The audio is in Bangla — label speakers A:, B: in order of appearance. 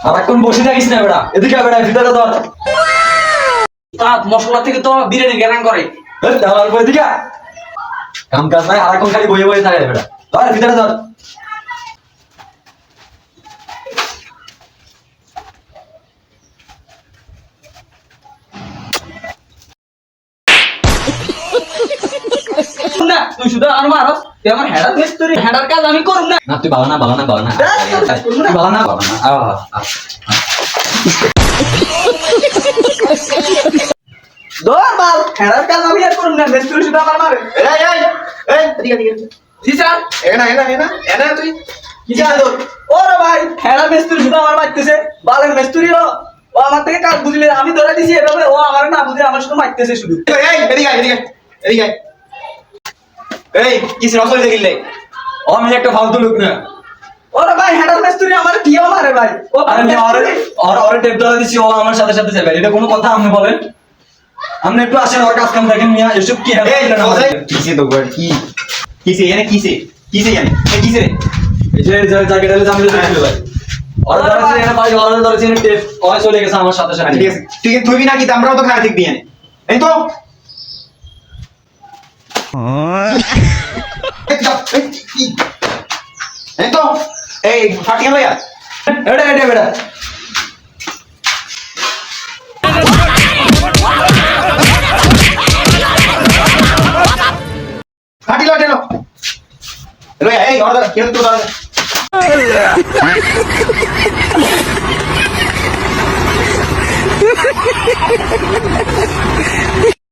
A: সারাক্ষণ বসে থাকিস না বেটা, এদিকে আয় বেটা, ভিতরে ধর।
B: তাত মশলা থেকে তো বিরিয়ানি গ্যারান করে।
A: আমার উপর এদিকে আয়। কাম কাজ নাই, সারাক্ষণ খালি বয়ে বয়ে থাকে বেটা, ধর ভিতরে ধর।
B: না তুই শুধু আর মারস, তুই আমার হেডার মিস্ত্রি, হেডার কাজ আমি করব না।
A: না তুই বালা না তুই বালা না
B: দৌড় বাল, হেডার কাজ আমি আর করব না, মিস্ত্রি শুধু আমার মারে। এদিকে জি স্যার, এনা তুই কি জানো? ওরে ভাই, হেডার মিস্ত্রি শুধু আমার মারতেছে, বালের মিস্ত্রি ও আমার থেকে কাজ বুঝলে আমি ধরে দিছি এভাবে, ও আমার না বুঝে আমার শুধু মারতেছে শুধু।
A: ও আমি একটা ফালতু লোক না।
B: ওরে ভাই, হেডার মিস্ত্রি আমার কিও মারে ভাই, ও
A: আরে আমি ওরে টেপ ধরে দিছি, ও আমার সাথে সাথে যাবে, এটা কোনো কথা? আপনি বলেন, আপনি একটু আসেন, ওর কাজ কাম দেখেন মিয়া, এসব কি
C: কিসে তো কি কিসে এনে কিসে কিসে জানি কিসে রে
A: এই যে জায়গাটা আমি দিতে ভাই, ওর ধরেছে এখানে ভাই, ওর ধরেছে এখানে টেপ, ও চলে গেছে আমার সাথে সাথে।
C: ঠিক আছে তুই তুই না কি আমরাও তো খাওয়া ঠিক দিয়ে নে এই তো এই তো এই ফাটিয়ে লইয়া
A: এটা এটা বেটা,
C: ফাটি লইয়া এই অর্ডার কেন তো দাঁড়া